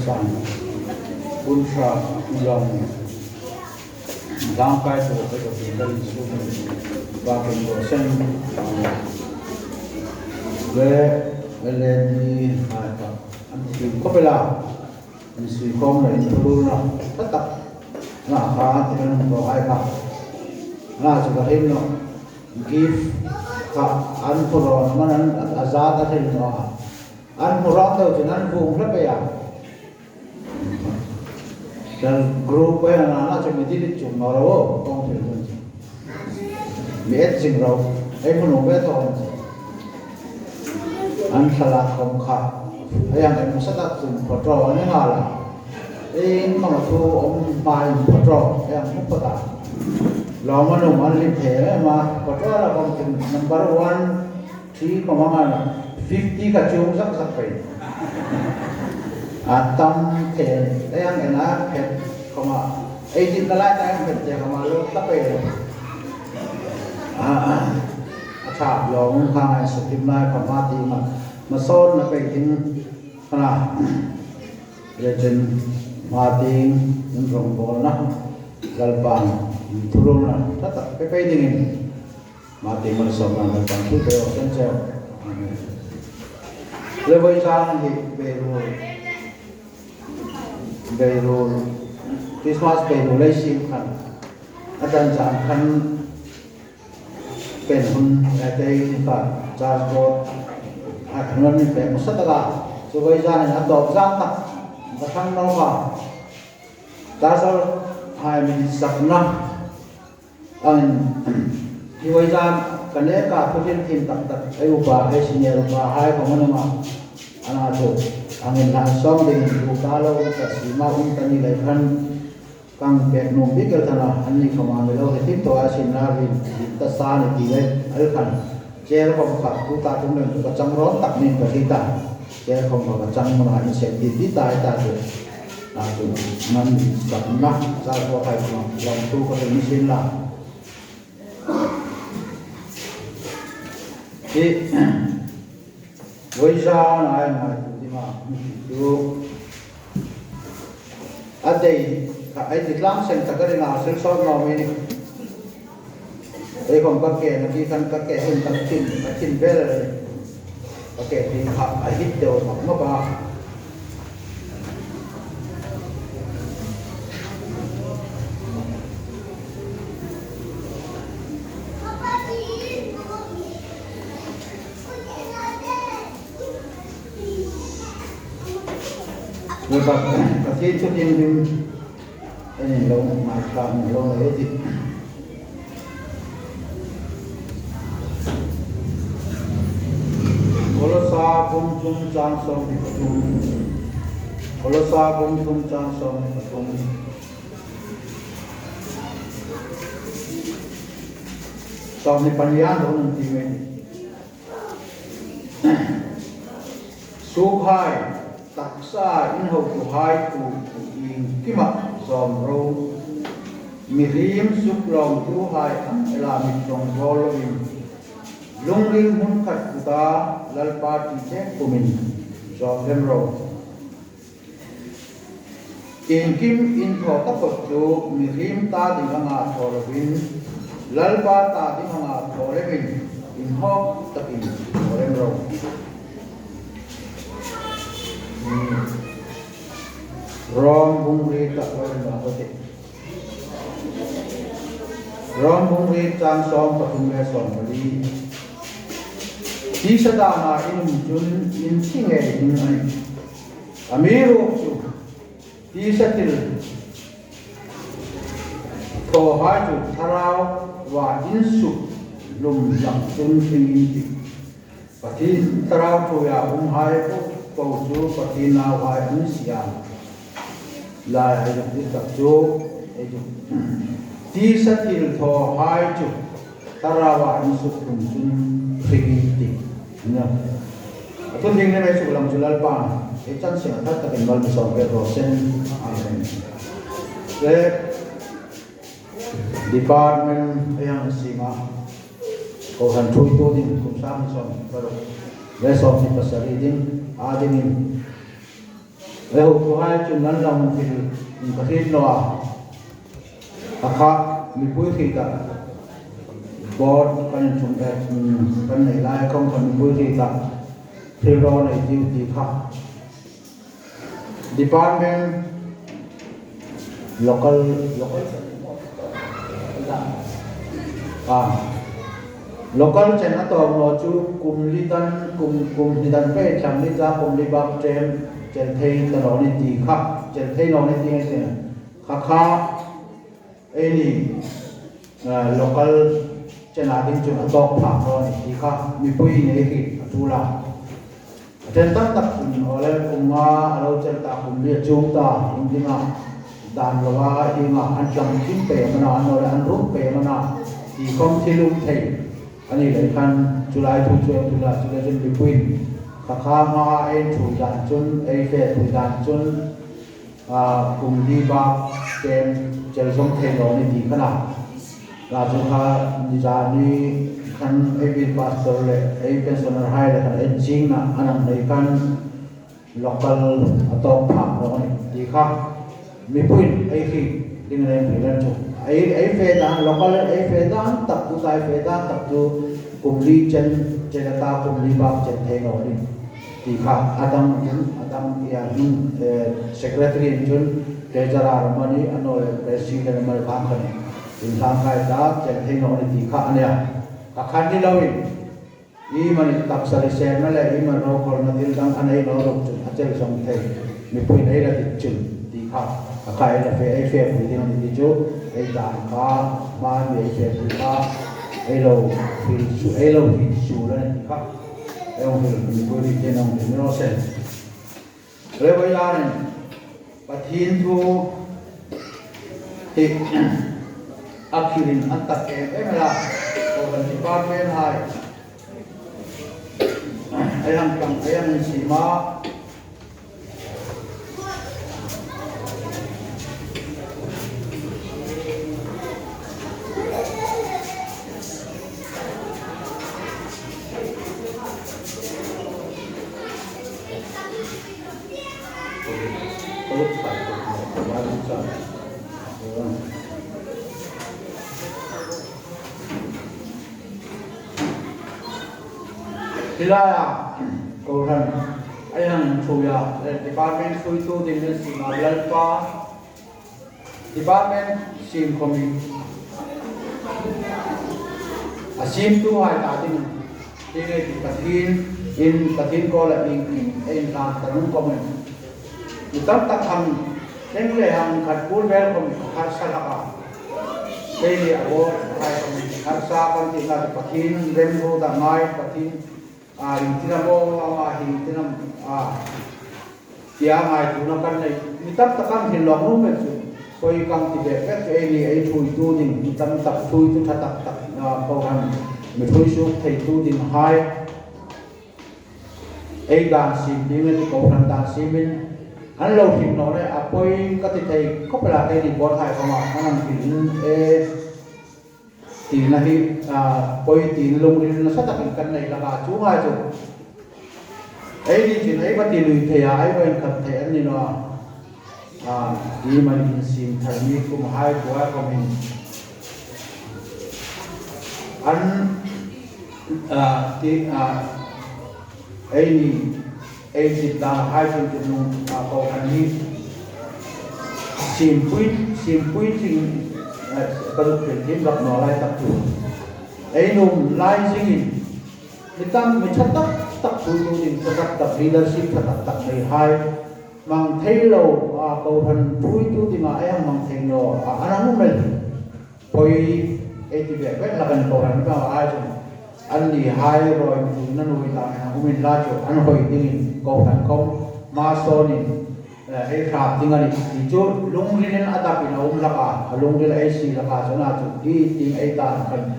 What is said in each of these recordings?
San Ultra Long Down by the back in the same where the Copela and Sri Comla in Tuluna, Tata, Naha, and Bohaipa, Nazarino, give Anpuro, Manan, Azada, Anpurato, and Anpu, Rapea. Dan grup yang anak cuma jadi cuma rawo, kongsi lihat sing rawo, menunggu beton, ansalah kongkak, yang sedap sing potro ni ngalah, kalau tu main potro yang mupata, lama numan liphe, mah potro lah kongsi number 1, 3, 50 kacung sak pe. Atam ten, yang enak pet, ejin kalai yang pet je lu tapi, acap long kangai setim lai pamati mason nape tin, kana, legend mati nung bol na, galbang turun na, tetap pepe dingin, mati mason na galbang tu beo senjau, lebih jangan di Beirul Christmas Beirul Leipzig kan adan kanเป็นคนแต่ก็จะโดดเงินเป็นมุสตะกะสวยจานนะดอกจังตักกระทั่งน้องว่าตาสาวให้มีสักนะที่วยจานกันเนี่ยก็ผู้ที่ทีมตักไอ้อุปาไอ้สิเนอุปาให้ของมันมาอันนั้นถูกangin langsung dengan kalau kasima unta nilai kan kang pek nombik kerana ani kamamelo hetim to asin narin tasan dilai alkan cer kom ka puta tumlen kacang ron tak nin kita cer kom ka kacang mana insek di tai ta tu na tu nan sakna sa ko kai ko lam tu ko misin la Wajah ai mai tu ada di dalam sentak ada nasi sor nama ini kalau pakai nanti kan pakai sentak tin bel pakai di hit tu apa Kasi itu yang ini lo macam lo itu. Kalau sabun cang som itu, kalau sabun cang som itu, som ni panian tu nanti ni. Sukhai taksa inho kuhai ku ing kimak somro mirim suklong tuhai elami trong volving lungling hun khat kuta lalpa ti kumin somro ing kim inho tapot tu mirim ta di mga volving lalpa ta di mga volving inho takin somro Rom bungri tak boleh berhati. Rom bungri cang som patungai som beli. Di sedana jun singai ini. Amiru tu di setil. Tohaju tarau wa insu lum yang jun tinggi. Pasti tarau tu ya hai tu. Kau tu patina wahai manusia, lah itu takjo itu. Di setil to hai tu tarawa insuk kunjun prigiti. Nah, itu tinggal esok dalam julal pan. Ecan siapa tak kenal sampai dosen. Department yang sima, kau kan tu di kumsam baru. Besok ni pasal ini, adinin แล้วก็ให้จุดนั้นเราเป็นประเทศเราอาคามีผู้ที่จะบอสกันชุมกันในไล่ของคนมีผู้ที่จะเทรอในดิวตีค่ะ department local local chen atom lo chu kum lidan pe cham li cha kum li bak chen thei ta lo ni ti kha chen thei lo ni ti se kha ni local chen a ding chu atok pha lo ni ti kha mi pui nei ki tu la chen tak ole kuma alo chen ta kum li chung ta indinga dan lo wa inga an cham kim pe mana an lo an ru pe mana ti kom thilum theiอันนี้เลยคันจุฬาทุจริตจุฬาจนไปปุ้ยข้ามาเอ็นถูกดันจนเอเฟถูกดันจนกลุ่มดีบาเป็นเจริญสมเทโลนี่ดีขนาดราชการนิจานี่คันเอเป็นพาสเตอร์เลยเอเป็นส่วนอะไรเลยคันเอ็นจริงนะอันนั้นเลยคันlocal atau pak orang di kah mipun ai dengan yang berlaku ai fedan local ai fedan tak tu sai fedan tak tu kumli chen ta kumli bab chen theng ni di kah adam ya secretary jun treasurer mani anol president mal kha khan in sang kai da chen theng ni di kah ania ka khan ni lawin i mani tak sari sen na le i man ro kol na dil dang anai no ro chun achel som thei mi pui nei la ti chun ti kha akai la fe ai fe pui ding ni chu ai dan kha ma mi ai fe pui kha ai lo fi su la ni kha ai on mi pui ni te nong ni no sen le bai la ni pathin thu ti akhirin atak em la ko ban department hai ayam sima Hilaya Koran ayam Suya department Suitu dengan Sima Lalpa department Sim Komi Asim tu hai tadi ini di Katin Kola in Tanung Komi kita tak ham nengle ham katpul bel Komi harsa laka ini award hai Komi harsa kan tinggal di Katin rembo damai Katin hintinam hintinam tiang ai tu nak kan mitam takam hilong rumah tu koi kang tibe kat ini ai thui tu ding mitam tak thui tu tak kau kan mithui su thei tu ding hai ai dan sim ding ni kau kan dan simin an lo him no le apoi ka ti thei ko pala ai di bot hai kama an hin tin na hi poi tin lung rin na sa takin kan nei la chu ha chu ai ni chin ai ba ti lui the ya ai wen khat the an ni no di man in sim thai mi kum hai kwa ko min an ti ai ni ai ti da hai tin tin nu ko kan ni sim pui tin kalau kerja tak nolai tak tu, num lain sini, kita macam tak dulu ni, tak leadership tak lihai, mang thelo kau han pui tu di mana yang mang thelo, anak numel, poi itu dia, lagan kau han kau aja, an lihai roy tu nanu kita, umin laju, an poi dingin kau han kau masuk ni. Ai khap tinggal di chu lungrin ada pina laka lungrin ai si laka sana chu di ting ai ta kan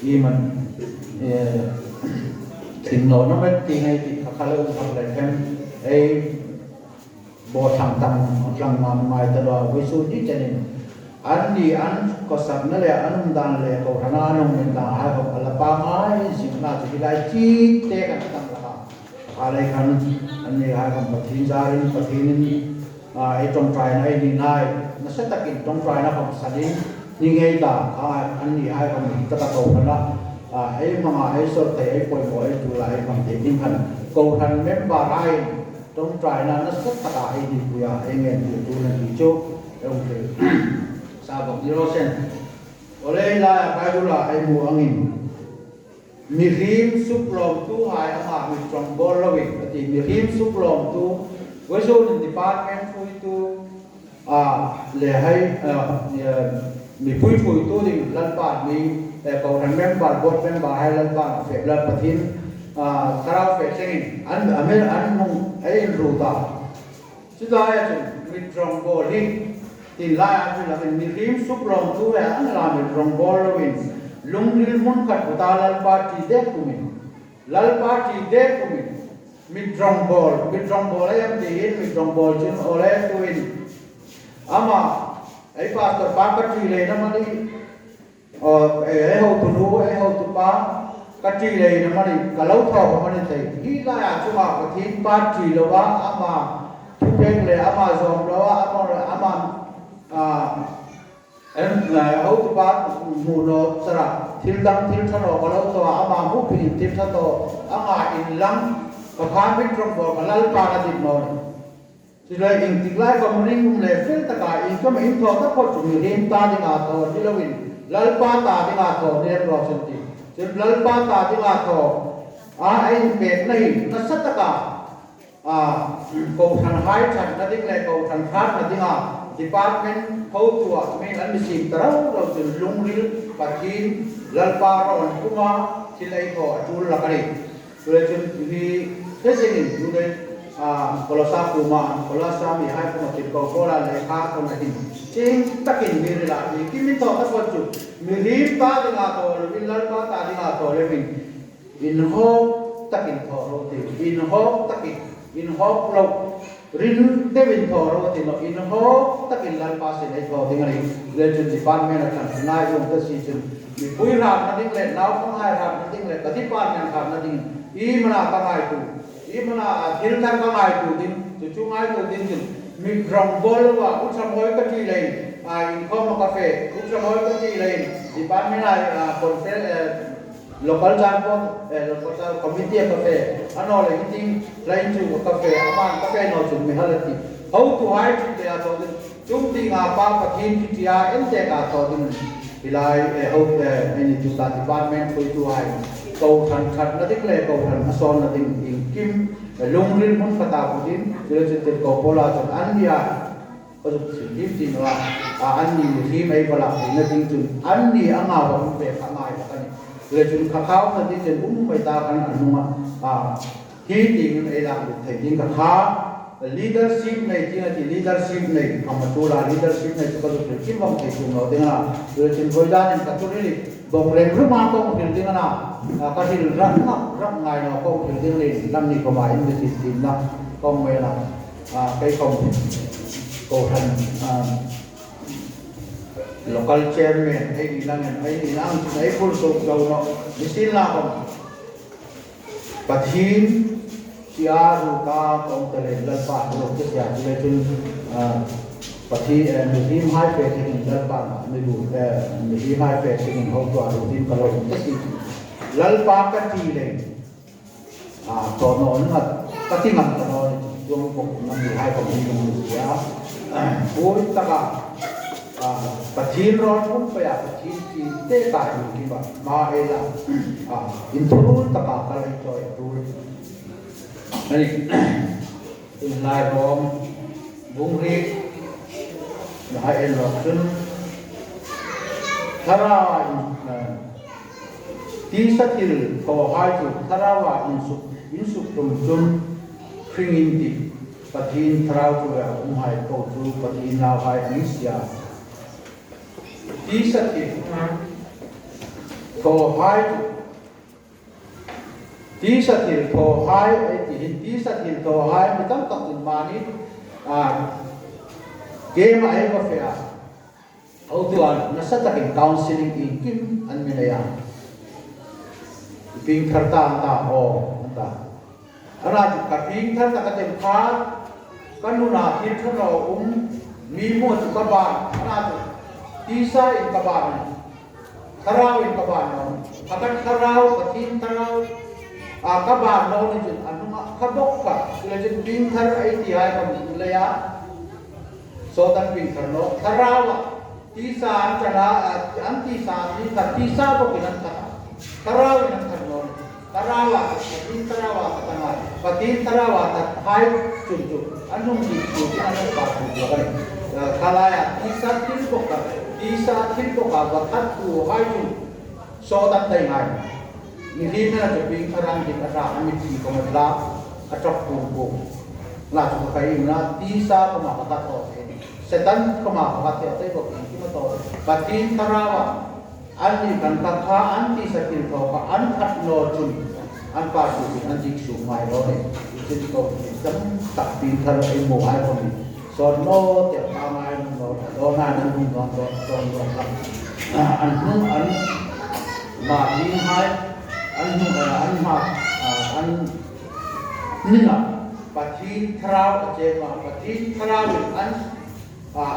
i man ting no no met ting ai ti khala thak lai kan ai bo thang tam lang nam mai ta do wi su di chanin an di an ko sab na le anum dan le ko hana nong men da ha ko ala pa mai si na chu lai chi te kan tam laka อะไรกันอันนี้ให้ผมปฏิญาณปฏิญนี้ไอ้ตรงใจนะไอ้นี่นายนั่นสักตะกินตรงใจนะผมสันนินี่ไงตาอันนี้ให้ผมตะตะโกกันละไอ้มาไอ้สุดแต่ไอ้ป่วยไอ้จุฬาไอ้บางทีนี่พันกูทันเม็ดบาร์ไอ้ตรงใจนะนั่นสักตะไอ้ดีกุยไอ้เงี้ยดูนั่นดีโจ้โอเคทราบบอก0 เซนoleh la kaidula ai mu angin mirim suplom tu hai ama mi trombol lawin ati mirim suplom tu weso department pui tu le hai mi pui tu ding lan pa mi ko han member board member hai lan pa fe la pathin karau fe sengin an mong ai ruta chudaya chu mi trombol hi tin lai ati la mi rim suplom tu an la mi trombol lawin lungril mun kat utalal party de kumin lal party de kumin mi trombol ayam de mi trombol jin ole tuin ama ai pastor pakati le na mali ai ho tu nu ai ho tu pa kati le na mali kalau tho mali thai hi la ya chuma pathin party lo wa ama thu peng le ama zom lo wa ama au tu pa mu no sara thil thano kalau to ama mu pin thil thato ama in lam ka khan bin trong bo kalal pa na dit no silai ing tiklai ko muring um le fel ta ka in ko in tho ta ko chu mi rim ta ding a to dilawin lal pa ta ding a to ne ro sen ti sil lal pa ta ding a to ai pe nai na sat ta ka ko than hai chan na ding le ko than khat na ding a department how to main an sim tarau ro chu lungril pathin lalpa ron kuma silai ko atul lakari sule chun ni tesing du de kolosa kuma kolosa mi hai ko ti ko kola le kha ko na tin ching takin mi la ni kimi to ta ko chu mi ri pa de ga to mi lalpa ta de ga to le min in ho takin tho ro ti in ho takin in ho lo rin devin tho ro ti no in ho takin lalpa se nei tho ding ri le chun department at nai yong ta si chun mi pui ra na ding le naw ko hai ra na ding le ka department ka na ding I mana ka ngai tu I mana thil tan ka ngai tu ding chu ngai tu ding mi rong bol wa u sam hoi ka ti le ai ko ma cafe u sam hoi ka ti le department ai conference local janpon local committee cafe ano le meeting line chu cafe aman cafe no chu mi halati how to hai ti ya to chung ti nga pa pathin ti ya en te ka to din ilai how any to that department pui tu hai ko than khat na dik le ko than ason na ding in kim lungril mun pata pudin jile chete ko pola chan an dia ko ju ti no an ni hi mai bala na ding chun an ni anga ba pe khamai ka ni le chun kha khao na ding chen mai ta kan anuma hi ding ai la thai ding ka kha leadership nei ti leadership nei amatura leadership nei ko ju kim bang thai chung no ding na le chun boida nen ka tu ri bong reng ru ma ko hil ding na ka hil ran ngai no ko hil ding le lam ni ko mai ni tin na ko me la kai ko than local chairman ai ni lang ai full so go no mistil na ko pathin sia ru ka ko tele la pa ro ke sia le chun pathi muhim hai pe thing lal pa me bu muhim hai pe thing ho to ru tin ka lo ke si lal pa ka ti le to no na ka ti ngam to no jong ko nam ni hai ko ni mu ya oi ta ka pathin ron pun pa ya pathin ti te ka ni ki ba ma e la in thuru ta ka ka lai to ru ani in lai rom bung ri hai en lo chun thara ti satil ko hai chu tharawa in su tum chun khringin ti pathin thrau chu ya hai ko chu pathin na hai anisya ti satil ko hai ti satil ko hai ti satil ko hai mitam tak mani game ai ko fe au tu an na sa ta kin counseling in kim an mi ya ping kharta ta o ta ana ju ka ping than ta ka tem kha kanu na tin thano mi mo chu ka ba ana ju ti sa in ka ba tharau in ka ba no akan tharau ka tin tharau ka ba no ni ju anu ka bok ka le ju ping thar ai ti ai ka le ya so tan ping thar no tharau ti sa an chana an ti sa ni ka ti sa bo kinan ka tharau in thar no tarawa patin tarawa katanga patin tarawa ta hai chunju anung di chu anu pa chu lagan khalaya isa til poka wa that tu hai chu so dat dai ngai ni ri na ju ping arang di asa ami ti ko matla atok pu pu la chu kai na tisa ko ma ta ko setan ko ma pa te te ko ki ma to patin tarawa ani kan ta kha anti sakil ko ka an khat no chun an pa chu an jik su mai ro ne jin ko jam ta tin thar ai mo ai ko ni so no te pa mai no do na nan ni no do ka an hung an ma ni hai an hung an ma an ni na patin thrau je ma patin thrau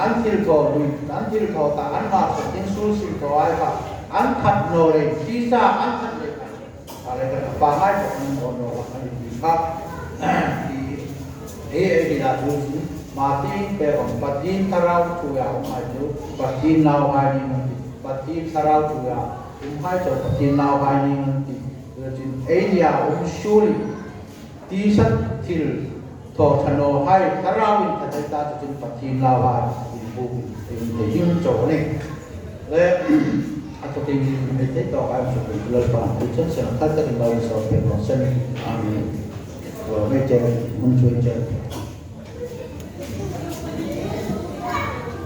an til ko ni an til ko ta an ma sa tin su sin ko ai ka an khat no le ti sa an khat leอะไรกันป่าไม้ของโนโนอันนี้ครับที่ดีละดูสิมาที่เป็นของปฏิทาราวชัวร์มาจูปฏินาวไฮนี่มันปฏิทาราวชัวร์ไฮจูปฏินาวไฮนี่มันคือจินเอียชูลีที่สัตทิลทอธโนไฮทาราวินทัศตาจินปฏินาวไฮอินบุอินยิ่งโจนี่atau tinggi itu atau apa yang sudah dilakukan itu sekarang kita kembali soal pengurusan amin. Kalau macam muncul